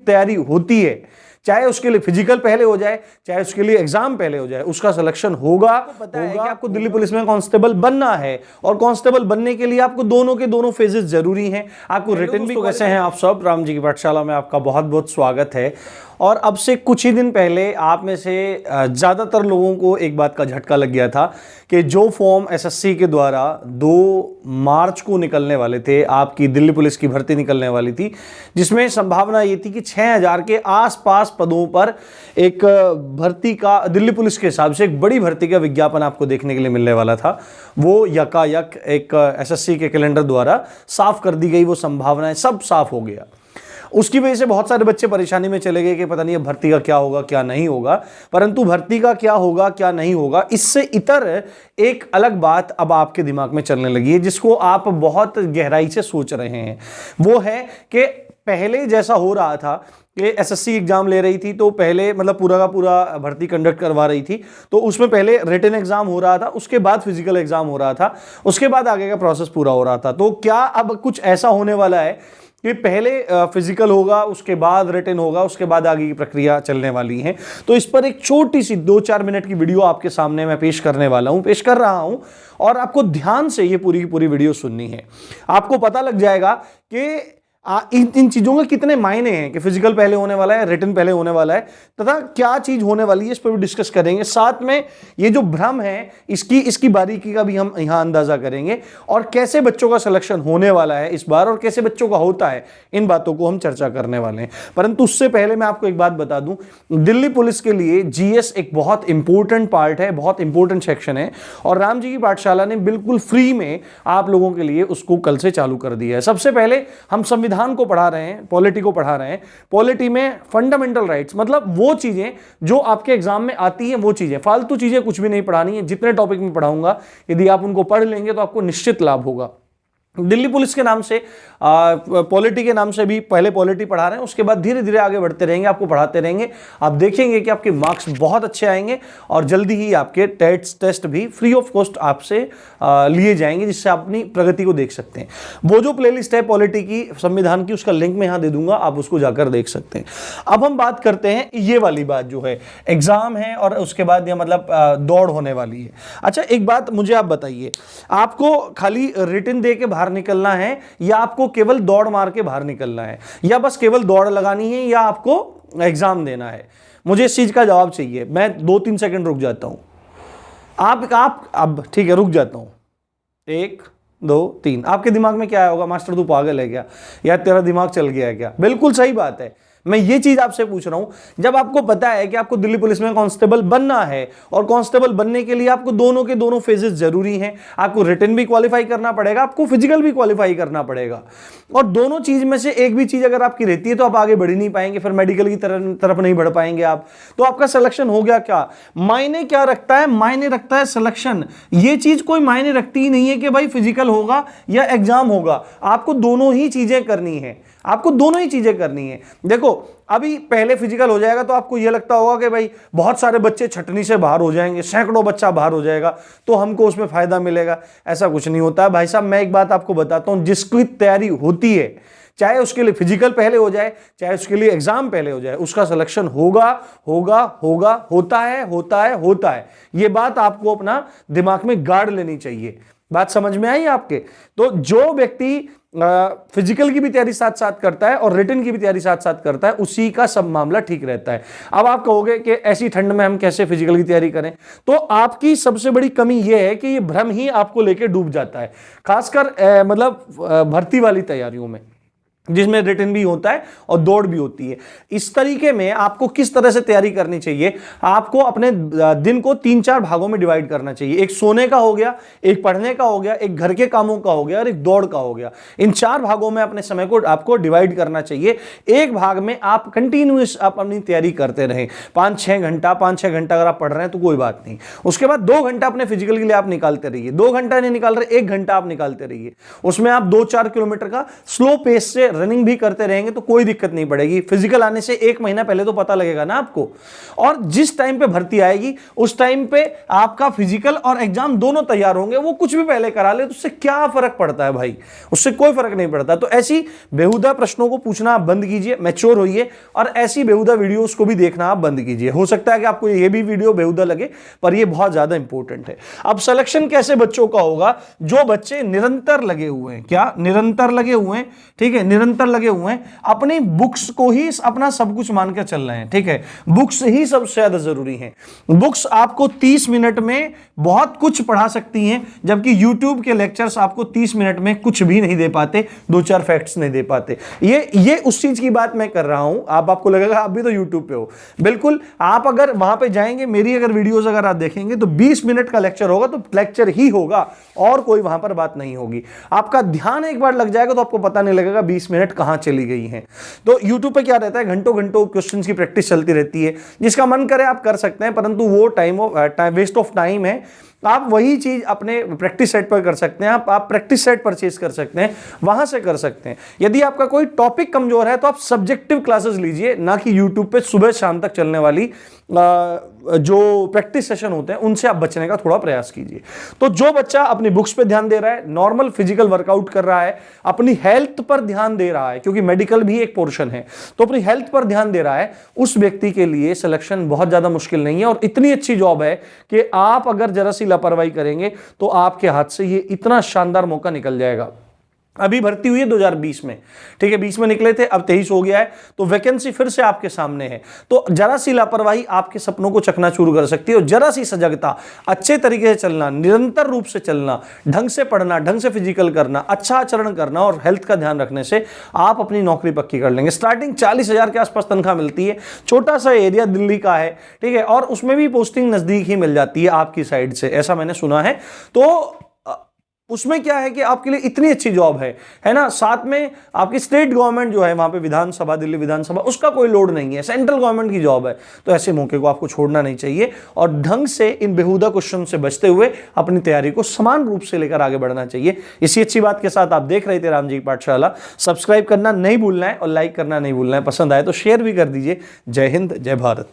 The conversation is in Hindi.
तैयारी होती है, चाहे उसके लिए फिजिकल पहले हो जाए, चाहे उसके लिए एग्जाम पहले हो जाए, उसका सिलेक्शन होगा। पता है कि आपको दिल्ली पुलिस में कांस्टेबल बनना है और कांस्टेबल बनने के लिए आपको दोनों के दोनों फेजेस जरूरी हैं। आपको रिटन भी। कैसे हैं आप सब? राम जी की पाठशाला में आपका बहुत बहुत स्वागत है। और अब से कुछ ही दिन पहले आप में से ज़्यादातर लोगों को एक बात का झटका लग गया था कि जो फॉर्म एसएससी के द्वारा 2 मार्च को निकलने वाले थे, आपकी दिल्ली पुलिस की भर्ती निकलने वाली थी, जिसमें संभावना ये थी कि 6000 के आसपास पदों पर एक भर्ती का, दिल्ली पुलिस के हिसाब से एक बड़ी भर्ती का विज्ञापन आपको देखने के लिए मिलने वाला था। वो यकायक एक एसएससी के कैलेंडर द्वारा साफ कर दी गई, वो संभावनाएं सब साफ हो गया। उसकी वजह से बहुत सारे बच्चे परेशानी में चले गए कि पता नहीं अब भर्ती का क्या होगा क्या नहीं होगा। परंतु भर्ती का क्या होगा क्या नहीं होगा, इससे इतर एक अलग बात अब आपके दिमाग में चलने लगी है, जिसको आप बहुत गहराई से सोच रहे हैं। वो है कि पहले जैसा हो रहा था कि एसएससी एग्जाम ले रही थी, तो पहले मतलब पूरा का पूरा भर्ती कंडक्ट करवा रही थी, तो उसमें पहले रिटन एग्जाम हो रहा था, उसके बाद फिजिकल एग्जाम हो रहा था, उसके बाद आगे का प्रोसेस पूरा हो रहा था। तो क्या अब कुछ ऐसा होने वाला है कि पहले फिजिकल होगा, उसके बाद रिटन होगा, उसके बाद आगे की प्रक्रिया चलने वाली है? तो इस पर एक छोटी सी 2-4 मिनट की वीडियो आपके सामने मैं पेश कर रहा हूं और आपको ध्यान से ये पूरी की पूरी वीडियो सुननी है। आपको पता लग जाएगा कि इन चीजों के कितने मायने हैं कि फिजिकल पहले होने वाला है, रिटन पहले होने वाला है, तथा क्या चीज होने वाली है, इस पर भी डिस्कस करेंगे। साथ में ये जो भ्रम है इसकी बारीकी का भी हम यहां अंदाजा करेंगे, और कैसे बच्चों का सिलेक्शन होने वाला है इस बार और कैसे बच्चों का होता है, इन बातों को हम चर्चा करने वाले हैं। परंतु उससे पहले मैं आपको एक बात बता दूं, दिल्ली पुलिस के लिए जीएस एक बहुत इंपॉर्टेंट पार्ट है, बहुत इंपॉर्टेंट सेक्शन है, और राम जी की पाठशाला ने बिल्कुल फ्री में आप लोगों के लिए उसको कल से चालू कर दिया है। सबसे पहले हम संविधान को पढ़ा रहे हैं, पॉलिटी को पढ़ा रहे हैं। पॉलिटी में फंडामेंटल राइट्स, मतलब वो चीजें जो आपके एग्जाम में आती हैं, वो चीजें, फालतू चीजें कुछ भी नहीं पढ़ानी है। जितने टॉपिक में पढ़ाऊंगा, यदि आप उनको पढ़ लेंगे तो आपको निश्चित लाभ होगा। दिल्ली पुलिस के नाम से, पॉलिटी के नाम से भी पहले पॉलिटी पढ़ा रहे हैं, उसके बाद धीरे धीरे आगे बढ़ते रहेंगे, आपको पढ़ाते रहेंगे। आप देखेंगे कि आपके मार्क्स बहुत अच्छे आएंगे और जल्दी ही आपके टेस्ट भी फ्री ऑफ कॉस्ट आपसे लिए जाएंगे, जिससे आप अपनी प्रगति को देख सकते हैं। वो जो प्लेलिस्ट है पॉलिटी की, संविधान की, उसका लिंक मैं यहां दे दूंगा, आप उसको जाकर देख सकते हैं। अब हम बात करते हैं ये वाली बात जो है, एग्जाम है और उसके बाद मतलब दौड़ होने वाली है। अच्छा, एक बात मुझे आप बताइए, आपको खाली रिटन दे के बाहर निकलना है, या आपको केवल दौड़ मार के बाहर निकलना है, या बस केवल दौड़ लगानी है, या आपको एग्जाम देना है? मुझे इस चीज का जवाब चाहिए। मैं 2-3 सेकंड रुक जाता हूं। आप अब ठीक है, रुक जाता हूं। 1 2 3। आपके दिमाग में क्या आया होगा? मास्टर तू पागल है क्या, या तेरा दिमाग चल गया है क्या? बिल्कुल सही बात है। मैं ये चीज आपसे पूछ रहा हूं, जब आपको पता है कि आपको दिल्ली पुलिस में कांस्टेबल बनना है और कांस्टेबल बनने के लिए आपको दोनों के दोनों फेजेस जरूरी हैं, आपको रिटन भी क्वालिफाई करना पड़ेगा, आपको फिजिकल भी क्वालिफाई करना पड़ेगा, और दोनों चीज में से एक भी चीज अगर आपकी रहती है तो आप आगे बढ़ ही नहीं पाएंगे, फिर मेडिकल की तरफ नहीं बढ़ पाएंगे आप। तो आपका सिलेक्शन हो गया क्या? मायने क्या रखता है? मायने रखता है सिलेक्शन। ये चीज कोई मायने रखती ही नहीं है कि भाई फिजिकल होगा या एग्जाम होगा, आपको दोनों ही चीजें करनी है, आपको दोनों ही चीजें करनी है। देखो, अभी पहले फिजिकल हो जाएगा तो आपको यह लगता होगा कि भाई बहुत सारे बच्चे छटनी से बाहर हो जाएंगे, सैकड़ों बच्चा बाहर हो जाएगा, तो हमको उसमें फायदा मिलेगा। ऐसा कुछ नहीं होता है भाई साहब। मैं एक बात आपको बताता हूं, जिसकी तैयारी होती है, चाहे उसके लिए फिजिकल पहले हो जाए, चाहे उसके लिए एग्जाम पहले हो जाए, उसका सिलेक्शन होगा होगा होगा, होता है होता है होता है। यह बात आपको अपना दिमाग में गाड़ लेनी चाहिए। बात समझ में आई आपके? तो जो व्यक्ति फिजिकल की भी तैयारी साथ साथ करता है और रिटन की भी तैयारी साथ साथ करता है, उसी का सब मामला ठीक रहता है। अब आप कहोगे कि ऐसी ठंड में हम कैसे फिजिकल की तैयारी करें? तो आपकी सबसे बड़ी कमी यह है कि ये भ्रम ही आपको लेके डूब जाता है, खासकर मतलब भर्ती वाली तैयारियों में, जिसमें रिटन भी होता है और दौड़ भी होती है। इस तरीके में आपको किस तरह से तैयारी करनी चाहिए? आपको अपने दिन को 3-4 भागों में डिवाइड करना चाहिए। एक सोने का हो गया, एक पढ़ने का हो गया, एक घर के कामों का हो गया और एक दौड़ का हो गया। इन 4 भागों में अपने समय को आपको डिवाइड करना चाहिए। एक भाग में आप कंटिन्यूअस आप अपनी तैयारी करते रहें, 5-6 घंटा अगर आप पढ़ रहे हैं तो कोई बात नहीं। उसके बाद 2 घंटा अपने फिजिकल के लिए आप निकालते रहिए। 2 घंटा नहीं निकाल रहे, 1 घंटा आप निकालते रहिए। उसमें आप 2-4 किलोमीटर का स्लो पेस से रनिंग भी करते रहेंगे तो कोई दिक्कत नहीं पड़ेगी। फिजिकल आने से 1 महीना पहले तो पता लगेगा ना आपको, और जिस टाइम पे भर्ती आएगी उस टाइम पे आपका फिजिकल और एग्जाम दोनों तैयार होंगे। वो कुछ भी पहले करा ले तो उससे क्या फर्क पड़ता है भाई, उससे कोई फर्क नहीं पड़ता। तो ऐसी बेहुदा प्रश्नों को पूछना आप बंद कीजिए, मैच्योर होइए, और ऐसी बेहुदा वीडियोस को भी देखना आप बंद कीजिए। हो सकता है कि आपको ये भी वीडियो बेहुदा लगे, पर ये बहुत ज्यादा इंपॉर्टेंट है। अब सिलेक्शन कैसे बच्चों का होगा? जो बच्चे निरंतर लगे हुए हैं, क्या निरंतर लगे हुए हैं, ठीक है, निरंतर लगे हुए हैं, अपनी बुक्स को ही अपना सब कुछ मानकर चल रहे हैं, ठीक है, बुक्स ही सबसे ज्यादा जरूरी है। बुक्स आपको 30 मिनट में बहुत कुछ पढ़ा सकती हैं, जबकि YouTube के लेक्चर्स आपको 30 मिनट में कुछ भी नहीं दे पाते, 2-4 फैक्ट्स नहीं दे पाते। ये उस चीज की बात मैं कर रहा हूं। आपको लगेगा आप भी तो YouTube पे हो, बिल्कुल। आप अगर वहां पे जाएंगे, मेरी अगर वीडियोस अगर आप देखेंगे तो 20 मिनट का लेक्चर होगा तो लेक्चर ही होगा, और कोई वहां पर बात नहीं होगी। आपका ध्यान एक बार लग जाएगा तो आपको पता नहीं लगेगा 20 मिनट कहां चली गई हैं। तो YouTube पे क्या रहता है, घंटों घंटों क्वेश्चंस की प्रैक्टिस चलती रहती है। जिसका मन करे आप कर सकते हैं, परंतु वो वेस्ट ऑफ टाइम है। आप वही चीज अपने प्रैक्टिस सेट पर कर सकते हैं। आप प्रैक्टिस सेट परचेज कर सकते हैं, वहां से कर सकते हैं। यदि आपका कोई टॉपिक कमजोर है तो आप सब्जेक्टिव क्लासेस लीजिए, ना कि यूट्यूब पे सुबह शाम तक चलने वाली जो प्रैक्टिस सेशन होते हैं उनसे आप बचने का थोड़ा प्रयास कीजिए। तो जो बच्चा अपनी बुक्स पे ध्यान दे रहा है, नॉर्मल फिजिकल वर्कआउट कर रहा है, अपनी हेल्थ पर ध्यान दे रहा है, क्योंकि मेडिकल भी एक पोर्शन है, तो अपनी हेल्थ पर ध्यान दे रहा है, उस व्यक्ति के लिए सिलेक्शन बहुत ज्यादा मुश्किल नहीं है। और इतनी अच्छी जॉब है कि आप अगर जरा सी लापरवाही करेंगे तो आपके हाथ से ये इतना शानदार मौका निकल जाएगा। अभी भर्ती हुई है 2020 में, ठीक है, 20 में निकले थे, अब 23 हो गया है, तो वैकेंसी फिर से आपके सामने है। तो जरा सी लापरवाही आपके सपनों को चकनाचूर कर सकती है, और जरा सी सजगता, अच्छे तरीके से चलना, निरंतर रूप से चलना, ढंग से पढ़ना, ढंग से फिजिकल करना, अच्छा आचरण करना और हेल्थ का ध्यान रखने से आप अपनी नौकरी पक्की कर लेंगे। स्टार्टिंग 40,000 के आसपास तनख्वाह मिलती है, छोटा सा एरिया दिल्ली का है, ठीक है, और उसमें भी पोस्टिंग नजदीक ही मिल जाती है आपकी साइड से, ऐसा मैंने सुना है। तो उसमें क्या है कि आपके लिए इतनी अच्छी जॉब है ना, साथ में आपकी स्टेट गवर्नमेंट जो है वहां पे विधानसभा, दिल्ली विधानसभा, उसका कोई लोड नहीं है, सेंट्रल गवर्नमेंट की जॉब है। तो ऐसे मौके को आपको छोड़ना नहीं चाहिए, और ढंग से इन बेहुदा क्वेश्चन से बचते हुए अपनी तैयारी को समान रूप से लेकर आगे बढ़ना चाहिए। इसी अच्छी बात के साथ आप देख रहे थे रामजी की पाठशाला। सब्सक्राइब करना नहीं भूलना है और लाइक करना नहीं भूलना है। पसंद आए तो शेयर भी कर दीजिए। जय हिंद, जय भारत।